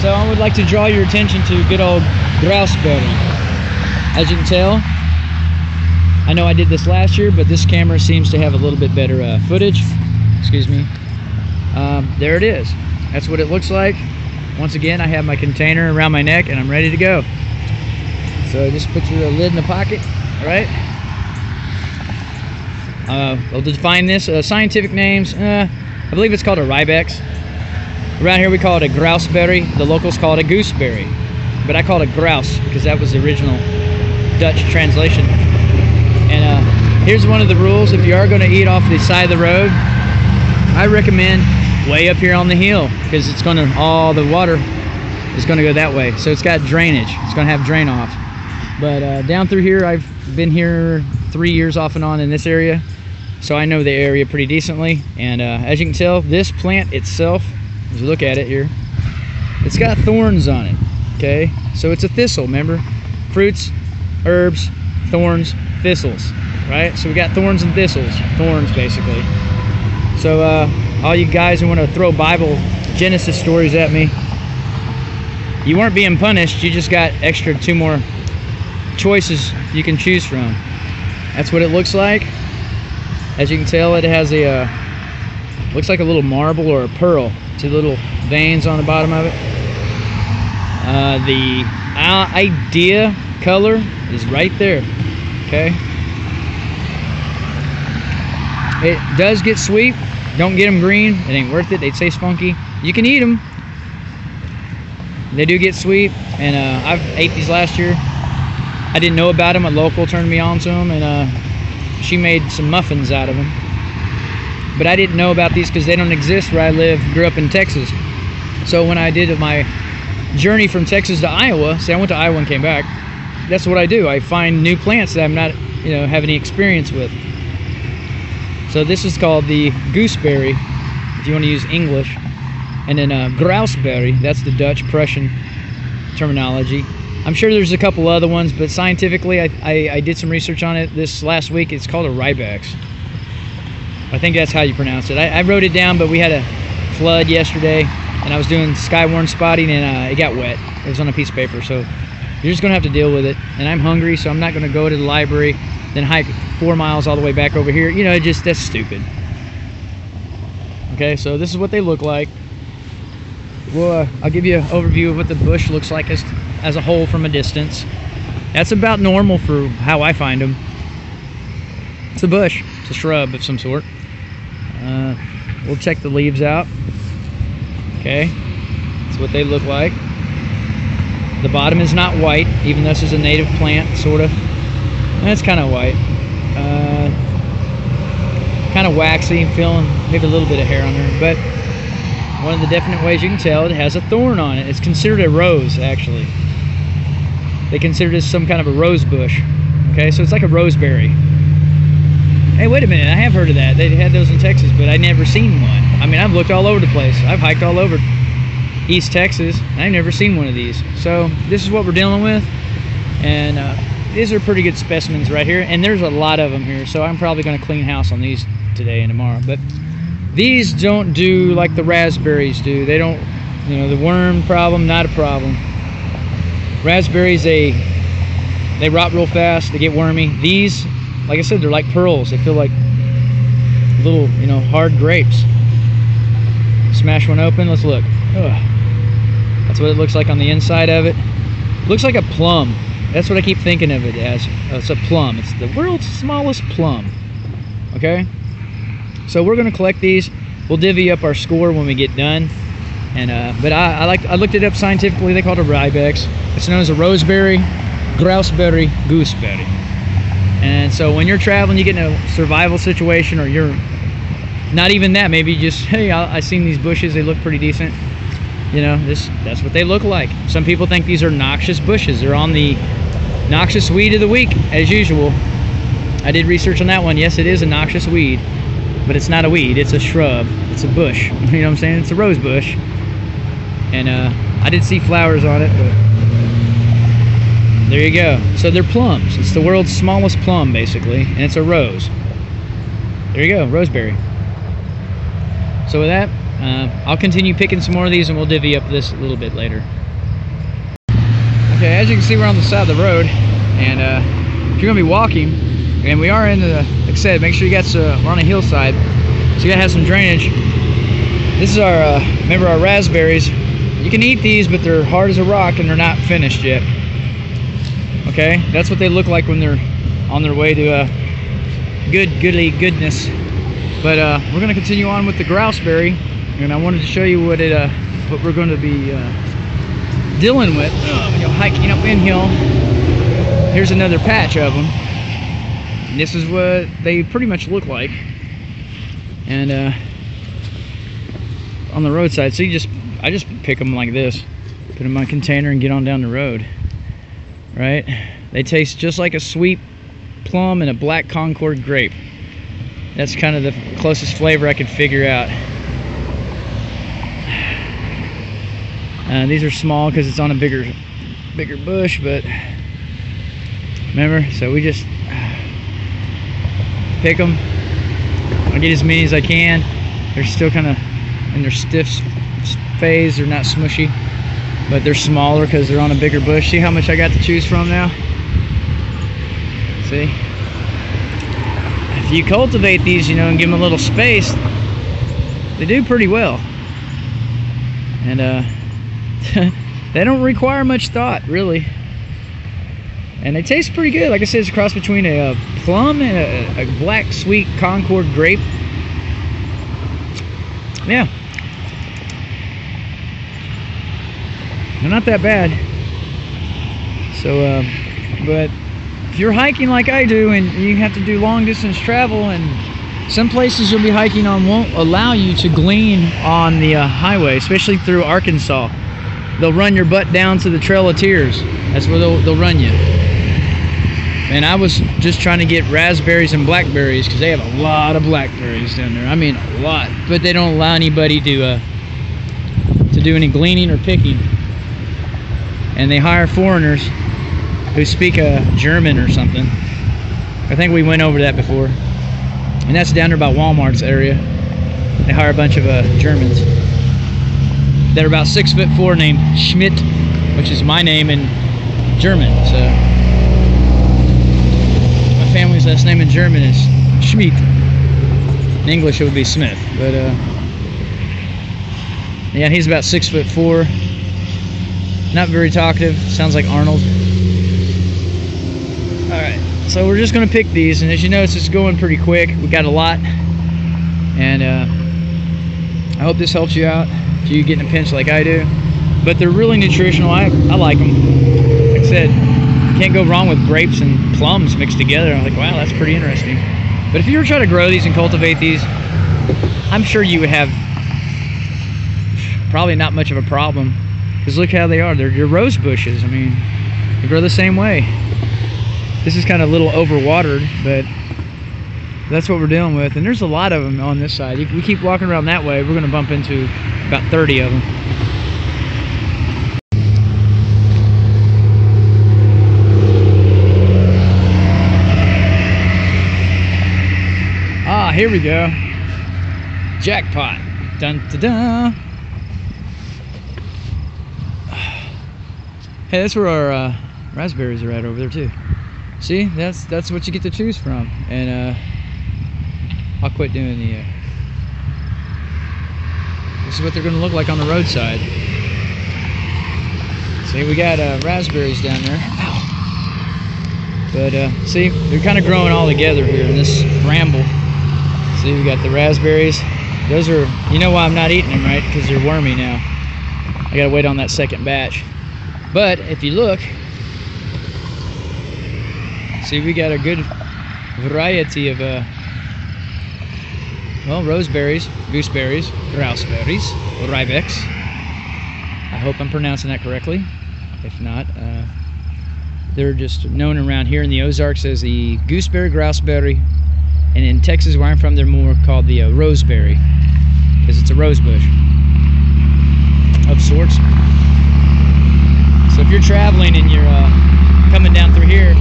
So I would like to draw your attention to good old Grausberry. As you can tell, I know I did this last year, but this camera seems to have a little bit better footage. Excuse me. There it is. That's what it looks like. Once again, I have my container around my neck and I'm ready to go. So just put your lid in the pocket, all right? We'll define this. Scientific names, I believe it's called a Rybex. Around here we call it a Grausberry. The locals call it a Gooseberry. But I call it a grouse because that was the original Dutch translation. And here's one of the rules. If you are going to eat off the side of the road, I recommend way up here on the hill because it's going to, all the water is going to go that way. So it's got drainage. It's going to have drain off. But down through here, I've been here 3 years off and on in this area. So I know the area pretty decently. And as you can tell, this plant itself, as you look at it here, it's got thorns on it, okay? So it's a thistle, remember? Fruits, herbs, thorns, thistles, right? So we got thorns and thistles, thorns basically. So all you guys who want to throw Bible Genesis stories at me, you weren't being punished, you just got extra 2 more choices you can choose from. That's what it looks like. As you can tell, it has a looks like a little marble or a pearl. 2 little veins on the bottom of it. The idea color is right there, okay? It does get sweet. Don't get them green. It ain't worth it. They taste funky. You can eat them. They do get sweet, and I've ate these last year. I didn't know about them. A local turned me on to them, and she made some muffins out of them. But I didn't know about these because they don't exist where I live. Grew up in Texas. So when I did my journey from Texas to Iowa, see, I went to Iowa and came back. That's what I do. I find new plants that I'm not, have any experience with. So this is called the Gooseberry, if you want to use English. And then Grausberry, that's the Dutch Prussian terminology. I'm sure there's a couple other ones, but scientifically, I did some research on it this last week. It's called a Rybex. I think that's how you pronounce it. I wrote it down, but we had a flood yesterday, and I was doing skywarn spotting, and it got wet. It was on a piece of paper, so you're just going to have to deal with it. And I'm hungry, so I'm not going to go to the library, then hike 4 miles all the way back over here. That's stupid. Okay, so this is what they look like. Well, I'll give you an overview of what the bush looks like as a whole from a distance. That's about normal for how I find them. It's a bush. It's a shrub of some sort. We'll check the leaves out. Okay, that's what they look like. The bottom is not white, even though this is a native plant, sort of. And it's kind of white. Kind of waxy, feeling maybe a little bit of hair on her. But one of the definite ways you can tell, it has a thorn on it. It's considered a rose, actually. They consider this some kind of a rose bush. Okay, so it's like a roseberry. Hey, wait a minute, I have heard of that. They had those in Texas, but I've never seen one. I mean, I've looked all over the place. I've hiked all over East Texas, and I've never seen one of these. So this is what we're dealing with, and these are pretty good specimens right here, and there's a lot of them here, so I'm probably going to clean house on these today and tomorrow. But these don't do like the raspberries do. They don't, the worm problem, not a problem. Raspberries, they rot real fast, they get wormy. These, like I said, they're like pearls. They feel like little, hard grapes. Smash one open, let's look. Ugh. That's what it looks like on the inside of it. Looks like a plum. That's what I keep thinking of it as. It's a plum. It's the world's smallest plum. Okay? So we're gonna collect these. We'll divvy up our score when we get done. And but I looked it up scientifically. They call it a Rybex. It's known as a Roseberry, Grausberry, Gooseberry. And so when you're traveling, you get in a survival situation, or you're not even that, maybe just, hey, I seen these bushes, they look pretty decent. That's what they look like. Some people think these are noxious bushes. They're on the noxious weed of the week, as usual. I did research on that one. Yes, it is a noxious weed, but it's not a weed, it's a shrub, it's a bush. You know what I'm saying? It's a rose bush. And I did see flowers on it, but there you go. So they're plums. It's the world's smallest plum, basically, and it's a rose. There you go, roseberry. So with that, I'll continue picking some more of these and we'll divvy up this a little bit later. Okay, as you can see, we're on the side of the road, and if you're gonna be walking, and we are in the, like I said, make sure you got we're on a hillside, so you gotta have some drainage. This is our, remember our raspberries. You can eat these, but they're hard as a rock and they're not finished yet. Okay, that's what they look like when they're on their way to goodness. But we're gonna continue on with the Grausberry, and I wanted to show you what we're going to be dealing with when you're hiking up inhill. Here's another patch of them. And this is what they pretty much look like, and on the roadside. So I just pick them like this, put them in my container and get on down the road. Right? They taste just like a sweet plum and a black Concord grape. That's kind of the closest flavor I could figure out. These are small because it's on a bigger bush, but remember, so we just pick them. I get as many as I can. They're still kind of in their stiff phase. They're not smushy, but they're smaller because they're on a bigger bush. See how much I got to choose from now? See? If you cultivate these, you know, and give them a little space, they do pretty well. And they don't require much thought, really. And they taste pretty good. Like I said, it's a cross between a plum and a black sweet Concord grape. Yeah. They're not that bad. So, but if you're hiking like I do and you have to do long distance travel, and some places you'll be hiking on won't allow you to glean on the highway, especially through Arkansas. They'll run your butt down to the Trail of Tears. That's where they'll run you. And I was just trying to get raspberries and blackberries because they have a lot of blackberries down there. I mean, a lot. But they don't allow anybody to do any gleaning or picking. And they hire foreigners who speak German or something. I think we went over that before. And that's down there by Walmart's area. They hire a bunch of Germans that are about 6'4", named Schmidt, which is my name in German. So my family's last name in German is Schmidt. In English it would be Smith. But yeah, he's about 6'4". Not very talkative. Sounds like Arnold. Alright, so we're just going to pick these, and as you notice, it's going pretty quick. We got a lot, and I hope this helps you out if you get in a pinch like I do. But they're really nutritional. I like them. Like I said, can't go wrong with grapes and plums mixed together. I'm like, wow, that's pretty interesting. But if you were trying to grow these and cultivate these, I'm sure you would have probably not much of a problem, because look how they are. They're your rose bushes. I mean, they grow the same way. This is kind of a little overwatered, but that's what we're dealing with. And there's a lot of them on this side. We keep walking around that way, we're going to bump into about 30 of them. Ah, here we go. Jackpot. Dun da da. Hey, that's where our raspberries are at over there too. See, that's what you get to choose from. And I'll quit doing the this is what they're going to look like on the roadside. See, we got raspberries down there. Ow. But see, they're kind of growing all together here in this bramble. See, we got the raspberries. Those are, you know why I'm not eating them, right? Because they're wormy now. I gotta wait on that second batch. But if you look, see, we got a good variety of well, roseberries, gooseberries, grausberries, ribex. I hope I'm pronouncing that correctly. If not, they're just known around here in the Ozarks as the gooseberry, grausberry, and in Texas, where I'm from, they're more called the roseberry, because it's a rosebush of sorts. So if you're traveling and you're coming down through here,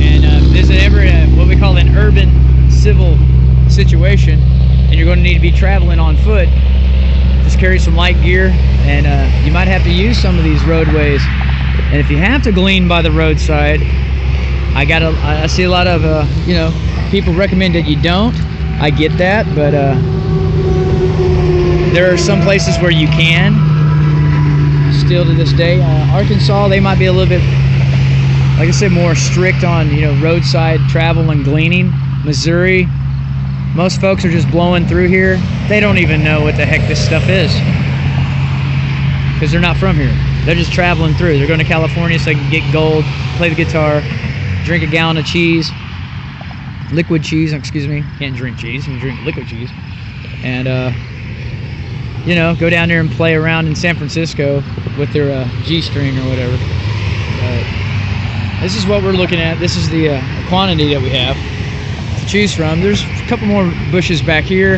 and there's ever what we call an urban civil situation, and you're going to need to be traveling on foot. Just carry some light gear, and you might have to use some of these roadways. And if you have to glean by the roadside, I see a lot of you know, people recommend that you don't. I get that, but there are some places where you can. Still to this day, Arkansas, they might be a little bit, like I said, more strict on, you know, roadside travel and gleaning. Missouri, most folks are just blowing through here. They don't even know what the heck this stuff is, because they're not from here. They're just traveling through. They're going to California so they can get gold, play the guitar, drink a gallon of cheese, liquid cheese, excuse me. Can't drink cheese, you can drink liquid cheese. And you know, go down there and play around in San Francisco with their G-string or whatever. This is what we're looking at. This is the quantity that we have to choose from. There's a couple more bushes back here.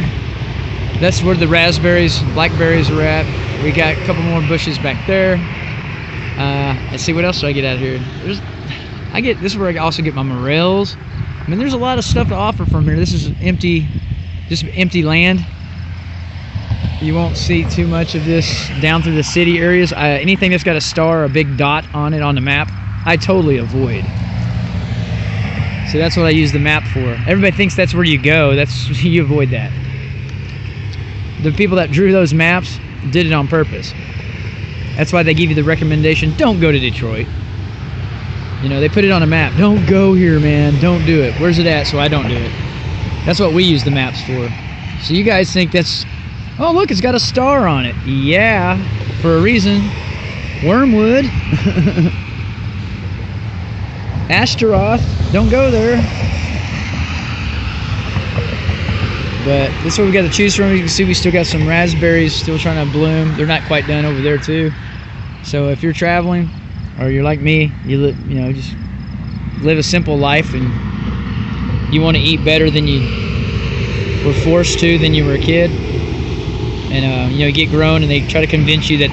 That's where the raspberries, blackberries are at. We got a couple more bushes back there. Let's see, what else do I get out of here? This is where I also get my morels. I mean, there's a lot of stuff to offer from here. This is empty, just empty land. You won't see too much of this down through the city areas. Anything that's got a star or a big dot on it on the map, I totally avoid. So that's what I use the map for. Everybody thinks that's where you go. You avoid that. The people that drew those maps did it on purpose. That's why they give you the recommendation, don't go to Detroit. You know, they put it on a map. Don't go here, man. Don't do it. Where's it at? So I don't do it. That's what we use the maps for. So you guys think that's, oh, look, it's got a star on it. Yeah, for a reason. Wormwood. Ashtaroth. Don't go there. But this is what we got to choose from. You can see we still got some raspberries still trying to bloom. They're not quite done over there too. So if you're traveling, or you're like me, you know, just live a simple life, and you want to eat better than you were forced to than you were a kid, and you know, you get grown and they try to convince you that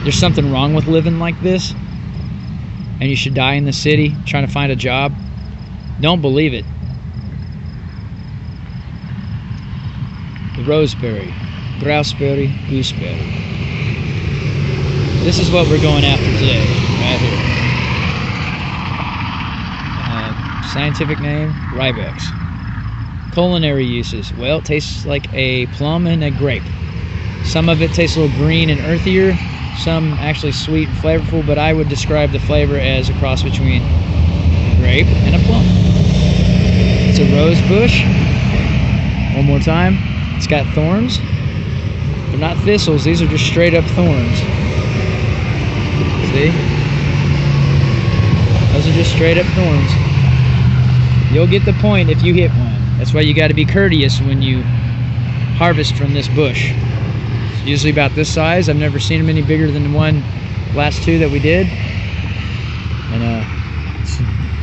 there's something wrong with living like this, and you should die in the city trying to find a job. Don't believe it. The Roseberry, Grausberry, Gooseberry. This is what we're going after today, right here. Scientific name, Rybex. Culinary uses. Well, it tastes like a plum and a grape. Some of it tastes a little green and earthier. Some actually sweet and flavorful, but I would describe the flavor as a cross between a grape and a plum. It's a rosebush. One more time. It's got thorns. They're not thistles. These are just straight up thorns. See? Those are just straight up thorns. You'll get the point if you hit one. That's why you got to be courteous when you harvest from this bush. It's usually about this size. I've never seen them any bigger than the last two that we did. And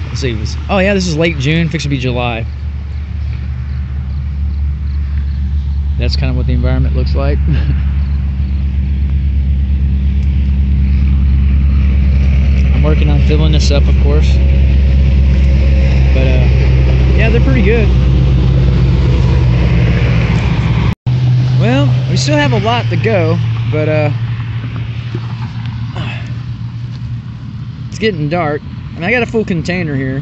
let's see. Oh yeah, this is late June, fixing to be July. That's kind of what the environment looks like. I'm working on filling this up, of course. But yeah, they're pretty good. Well, we still have a lot to go, but it's getting dark. And I got a full container here.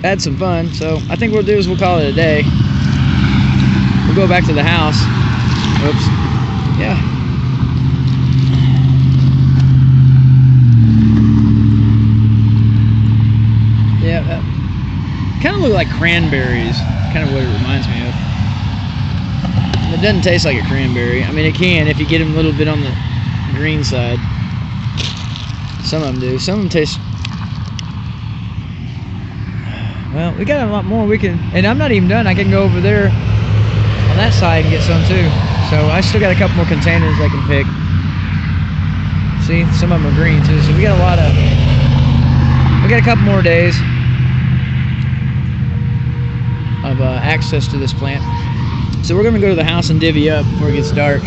Had some fun, so I think what we'll do is we'll call it a day. We'll go back to the house. Oops. Yeah. Yeah, that kind of look like cranberries. Kind of what it reminds me of. It doesn't taste like a cranberry. I mean, it can if you get them a little bit on the green side. Some of them do. Some of them taste... Well, we got a lot more we can... And I'm not even done. I can go over there on that side and get some too. So I still got a couple more containers I can pick. See, some of them are green too. So we got a lot of... We got a couple more days of access to this plant. So we're going to go to the house and divvy up before it gets dark.